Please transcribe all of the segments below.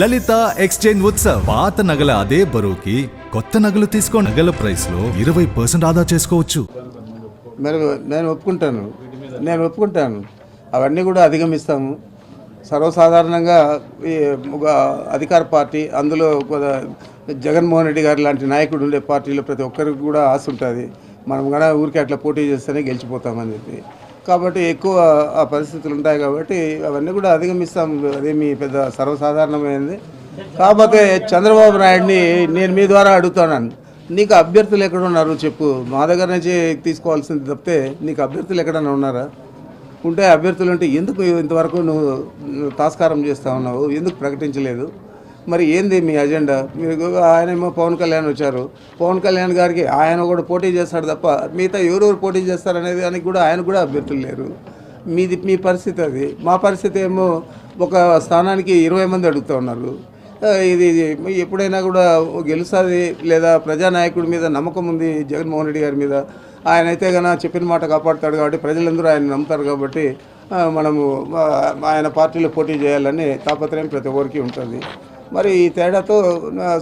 లలిత exchange Utsav. పాత నగల అదే బరువుకి కొత్త నగలు తీసుకో. నగల ప్రైస్ లో 20% ఆదా చేసుకోవచ్చు. నేను ఒప్పుకుంటాను అవన్నీ కూడా అధిగమిస్తాము. సర్వసాధారణంగా ఈ ఒక అధికార పార్టీ, అందులో జగన్మోహన్ రెడ్డి గారు లాంటి నాయకుడు ఉండే పార్టీలో ప్రతి ఒక్కరికి కూడా ఆశ ఉంటుంది, మనం కూడా ఊరికి అట్లా పోటీ చేస్తేనే గెలిచిపోతామని చెప్పి. కాబట్టి ఎక్కువ ఆ పరిస్థితులు ఉంటాయి కాబట్టి అవన్నీ కూడా అధిగమిస్తాం. అదేమి పెద్ద సర్వసాధారణమైనది. కాకపోతే చంద్రబాబు నాయుడిని నేను మీ ద్వారా అడుగుతున్నాను, నీకు అభ్యర్థులు ఎక్కడ ఉన్నారు చెప్పు. మా దగ్గర నుంచి తీసుకోవాల్సింది తప్పితే నీకు అభ్యర్థులు ఎక్కడన్నా ఉన్నారా? ఉంటే అభ్యర్థులు ఉంటే ఎందుకు ఇంతవరకు నువ్వు తాస్కారం చేస్తూ ఉన్నావు, ఎందుకు ప్రకటించలేదు? మరి ఏంది మీ అజెండా? మీరు ఆయనేమో పవన్ కళ్యాణ్ వచ్చారు, పవన్ కళ్యాణ్ గారికి ఆయన కూడా పోటీ చేస్తాడు తప్ప మిగతా ఎవరెవరు పోటీ చేస్తారనేది దానికి కూడా ఆయన కూడా అభ్యర్థులు లేరు. మీ పరిస్థితి అది. మా పరిస్థితి ఏమో ఒక స్థానానికి 20 మంది అడుగుతూ ఉన్నారు. ఇది ఎప్పుడైనా కూడా గెలుస్తుంది లేదా ప్రజానాయకుడి మీద నమ్మకం ఉంది జగన్మోహన్ రెడ్డి గారి మీద. ఆయన అయితే కన్నా చెప్పిన మాట కాపాడుతాడు కాబట్టి ప్రజలందరూ ఆయన నమ్ముతారు కాబట్టి మనము ఆయన పార్టీలో పోటీ చేయాలని తాపత్రయం ప్రతి ఒక్కరికి ఉంటుంది. మరి ఈ తేడాతో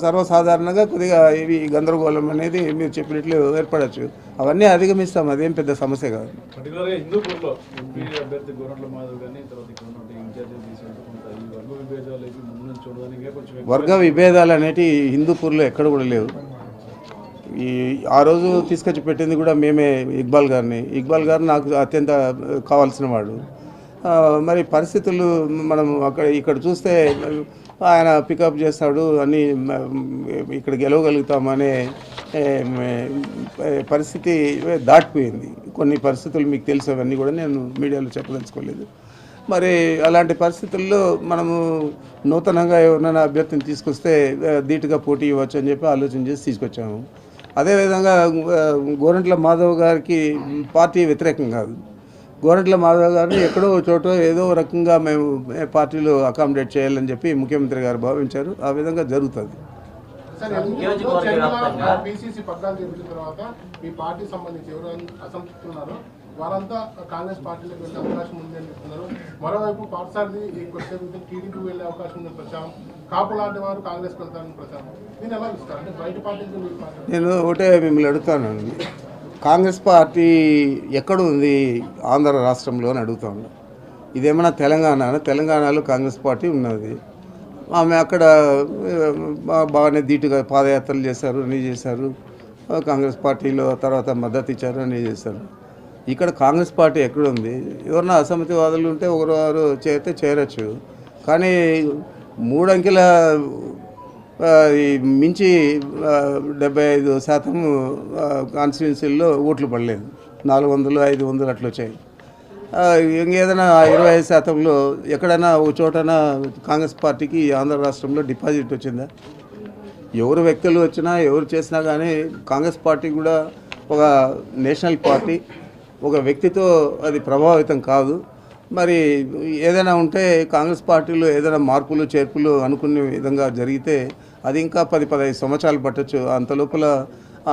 సర్వసాధారణంగా కొద్దిగా ఇవి గందరగోళం అనేది మీరు చెప్పినట్లు ఏర్పడవచ్చు. అవన్నీ అధిగమిస్తాం, అదేం పెద్ద సమస్య కాదు. వర్గ విభేదాలు అనేవి హిందూపూర్లో ఎక్కడ కూడా లేవు. ఆ రోజు తీసుకొచ్చి పెట్టింది కూడా మేమే ఇక్బాల్ గారు నాకు అత్యంత కావాల్సిన వాడు. మరి పరిస్థితులు మనం ఇక్కడ చూస్తే ఆయన పికప్ చేస్తాడు, అన్నీ ఇక్కడ గెలవగలుగుతామనే పరిస్థితి దాటిపోయింది. కొన్ని పరిస్థితులు మీకు తెలుసు, అవన్నీ కూడా నేను మీడియాలో చెప్పదలుచుకోలేదు. మరి అలాంటి పరిస్థితుల్లో మనము నూతనంగా ఎవరైనా అభ్యర్థిని తీసుకొస్తే ధీటుగా పోటీ ఇవ్వచ్చు అని చెప్పి ఆలోచన చేసి తీసుకొచ్చాము. అదేవిధంగా గోరంట్ల మాధవ్ గారికి పార్టీ వ్యతిరేకం కాదు. గోరంట్ల మాధవ్ గారిని ఎక్కడో చోట ఏదో రకంగా మేము పార్టీలో అకామిడేట్ చేయాలని చెప్పి ముఖ్యమంత్రి గారు భావించారు. ఆ విధంగా జరుగుతుంది. వారంతా కాంగ్రెస్ పార్టీలోకి వెళ్ళే అవకాశం ఉంది అని చెప్తున్నారు. మరోవైపు పాఠశాలది టీడీపీ వెళ్ళే అవకాశం ఉందని ప్రచారం, కాపు లాంటి వారు కాంగ్రెస్ వెళ్తారని ప్రచారం. దీన్ని ఎలా ఇస్తారు? అంటే బయట పార్టీలు నేను ఒకటే మిమ్మల్ని అడుగుతాను, కాంగ్రెస్ పార్టీ ఎక్కడ ఉంది ఆంధ్ర రాష్ట్రంలో అని అడుగుతాను. ఇదేమన్నా తెలంగాణలో కాంగ్రెస్ పార్టీ ఉన్నది. ఆమె అక్కడ బాగానే ధీటుగా పాదయాత్రలు చేశారు, అన్నీ చేశారు. కాంగ్రెస్ పార్టీలో తర్వాత మద్దతు ఇచ్చారు, అన్నీ చేశారు. ఇక్కడ కాంగ్రెస్ పార్టీ ఎక్కడుంది? ఎవరన్నా అసమ్మతివాదులు ఉంటే ఒకరు చేరితే చేరచ్చు, కానీ 3 అంకెల మించి 75% కాన్స్టిట్యున్సీల్లో ఓట్లు పడలేదు. 400, 500 అట్లా వచ్చాయి. ఇంకేదైనా 25%లో ఎక్కడైనా ఒక చోటన కాంగ్రెస్ పార్టీకి ఆంధ్ర రాష్ట్రంలో డిపాజిట్ వచ్చిందా? ఎవరు వ్యక్తులు వచ్చినా ఎవరు చేసినా కానీ కాంగ్రెస్ పార్టీ కూడా ఒక నేషనల్ పార్టీ, ఒక వ్యక్తితో అది ప్రభావితం కాదు. మరి ఏదైనా ఉంటే కాంగ్రెస్ పార్టీలో ఏదైనా మార్పులు చేర్పులు అనుకునే విధంగా జరిగితే అది ఇంకా 10-15 సంవత్సరాలు పట్టచ్చు. అంత లోపల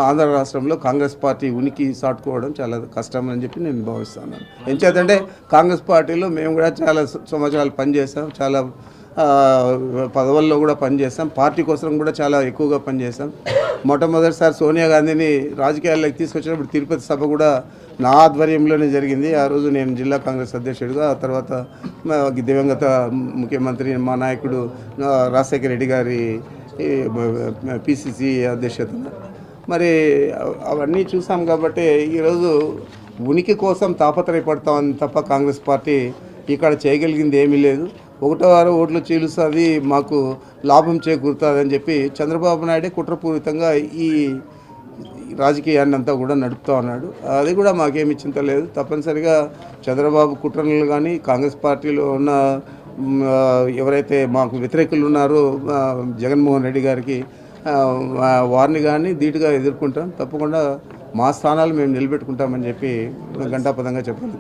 ఆంధ్ర రాష్ట్రంలో కాంగ్రెస్ పార్టీ ఉనికి సాటుకోవడం చాలా కష్టం అని చెప్పి నేను భావిస్తున్నాను. ఎంచేతంటే కాంగ్రెస్ పార్టీలో మేము కూడా చాలా సంవత్సరాలు పనిచేసాం, చాలా పదవుల్లో కూడా పనిచేస్తాం, పార్టీ కోసం కూడా చాలా ఎక్కువగా పనిచేస్తాం. మొట్టమొదటిసారి సోనియా గాంధీని రాజకీయాల్లోకి తీసుకొచ్చినప్పుడు తిరుపతి సభ కూడా నా ఆధ్వర్యంలోనే జరిగింది. ఆ రోజు నేను జిల్లా కాంగ్రెస్ అధ్యక్షుడిగా, ఆ తర్వాత దివంగత ముఖ్యమంత్రి మా నాయకుడు రాజశేఖర రెడ్డి గారి పిసిసి అధ్యక్షతన మరి అవన్నీ చూసాం. కాబట్టి ఈరోజు ఉనికి కోసం తాపత్రయపడతామని తప్ప కాంగ్రెస్ పార్టీ ఇక్కడ చేయగలిగింది ఏమీ లేదు. 1/6 ఓట్లు చీలుస్తుంది, మాకు లాభం చేకూరుతుంది అని చెప్పి చంద్రబాబు నాయుడే కుట్రపూరితంగా ఈ రాజకీయాన్ని అంతా కూడా నడుపుతూ ఉన్నాడు. అది కూడా మాకేమి చింత లేదు. తప్పనిసరిగా చంద్రబాబు కుట్రలు కానీ కాంగ్రెస్ పార్టీలో ఉన్న ఎవరైతే మాకు వ్యతిరేకులు ఉన్నారో జగన్మోహన్ రెడ్డి గారికి వారిని కానీ ధీటుగా ఎదుర్కొంటాం. తప్పకుండా మా స్థానాలు మేము నిలబెట్టుకుంటామని చెప్పి గంటాపదంగా చెప్పాలి.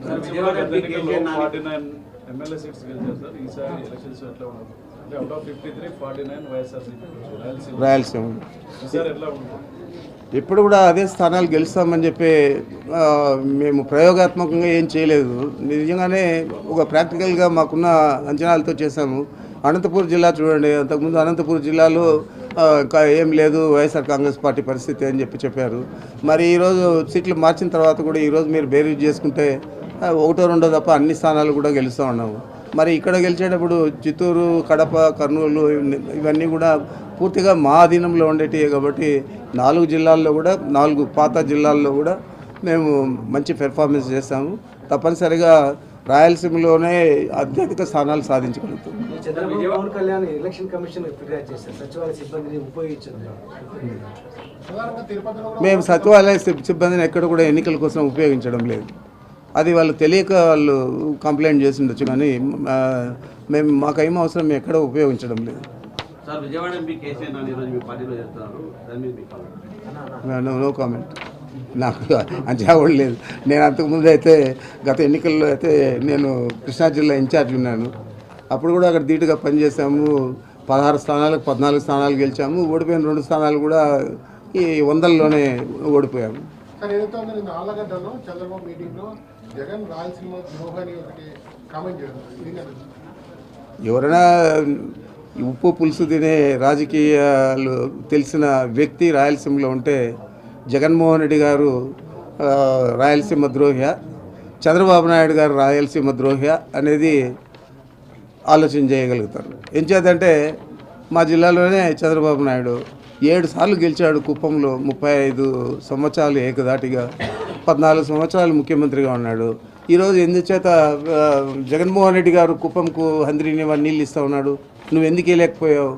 రాయలసీమ ఇప్పుడు కూడా అదే స్థానాలు గెలుస్తామని చెప్పి మేము ప్రయోగాత్మకంగా ఏం చేయలేదు. నిజంగానే ఒక ప్రాక్టికల్గా మాకున్న అంచనాలతో చేసాము. అనంతపూర్ జిల్లా చూడండి, అంతకుముందు అనంతపూర్ జిల్లాలో ఏం లేదు వైఎస్ఆర్ కాంగ్రెస్ పార్టీ పరిస్థితి అని చెప్పారు. మరి ఈరోజు సీట్లు మార్చిన తర్వాత కూడా ఈరోజు మీరు బేరీజ్ చేసుకుంటే ఒకటో రెండో తప్ప అన్ని స్థానాలు కూడా గెలుస్తూ ఉన్నాము. మరి ఇక్కడ గెలిచేటప్పుడు చిత్తూరు, కడప, కర్నూలు ఇవన్నీ కూడా పూర్తిగా మా అధీనంలో ఉండేటివి కాబట్టి 4 జిల్లాల్లో కూడా 4 పాత జిల్లాల్లో కూడా మేము మంచి పెర్ఫార్మెన్స్ చేస్తాము. తప్పనిసరిగా రాయలసీమలోనే అత్యధిక స్థానాలు సాధించగలుగుతాం. చంద్రబాబు పవన్ కళ్యాణ్ ఎలక్షన్ కమిషన్ ఫిర్యాదు చేశారు సచివాలయ సిబ్బందిని ఉపయోగించారు. సాధారణంగా తిరుపతిలో కూడా మేము సచివాలయ సిబ్బందిని ఎక్కడ కూడా ఎన్నికల కోసం ఉపయోగించడం లేదు. అది వాళ్ళు తెలియక వాళ్ళు కంప్లైంట్ చేసి ఉండొచ్చు, కానీ మేము మాకేం అవసరం మేము ఎక్కడ ఉపయోగించడం లేదు. సార్ విజయవాడ ఎంపీ కేసీఆర్ నాని ఈరోజు మీ పార్టీలో చేస్తున్నారు, దాని మీద మీ కామెంట్? No comment. నాకు అంచనా కూడా లేదు. నేను అంతకుముందు అయితే గత ఎన్నికల్లో అయితే నేను కృష్ణా జిల్లా ఇన్ఛార్జ్ ఉన్నాను. అప్పుడు కూడా అక్కడ ధీటుగా పనిచేసాము. 16 స్థానాలకు 14 స్థానాలు గెలిచాము. ఓడిపోయిన 2 స్థానాలు కూడా ఈ 100లోనే ఓడిపోయాము. సార్ ఏదైతే ఉందో నిన్న ఆళ్ళగడ్డలో చంద్రబాబు మీటింగ్లో జగన్ రాయలసీమ ద్రోహని ఒకటి కామెంట్ చేయడం, ఎవరైనా ఉప్పు పులుసు తినే రాజకీయాలు తెలిసిన వ్యక్తి రాయలసీమలో ఉంటే జగన్మోహన్ రెడ్డి గారు రాయలసీమ ద్రోహి, చంద్రబాబు నాయుడు గారు రాయలసీమ ద్రోహి అనేది ఆలోచన చేయగలుగుతారు. ఎంచేతంటే మా జిల్లాలోనే చంద్రబాబు నాయుడు 7 సార్లు గెలిచాడు. కుప్పంలో 35 సంవత్సరాలు ఏకదాటిగా 14 సంవత్సరాలు ముఖ్యమంత్రిగా ఉన్నాడు. ఈరోజు ఎందుచేత జగన్మోహన్ రెడ్డి గారు కుప్పంకు హంద్రీని నీళ్ళు ఇస్తూ ఉన్నాడు? నువ్వు ఎందుకు వెళ్ళలేకపోయావు?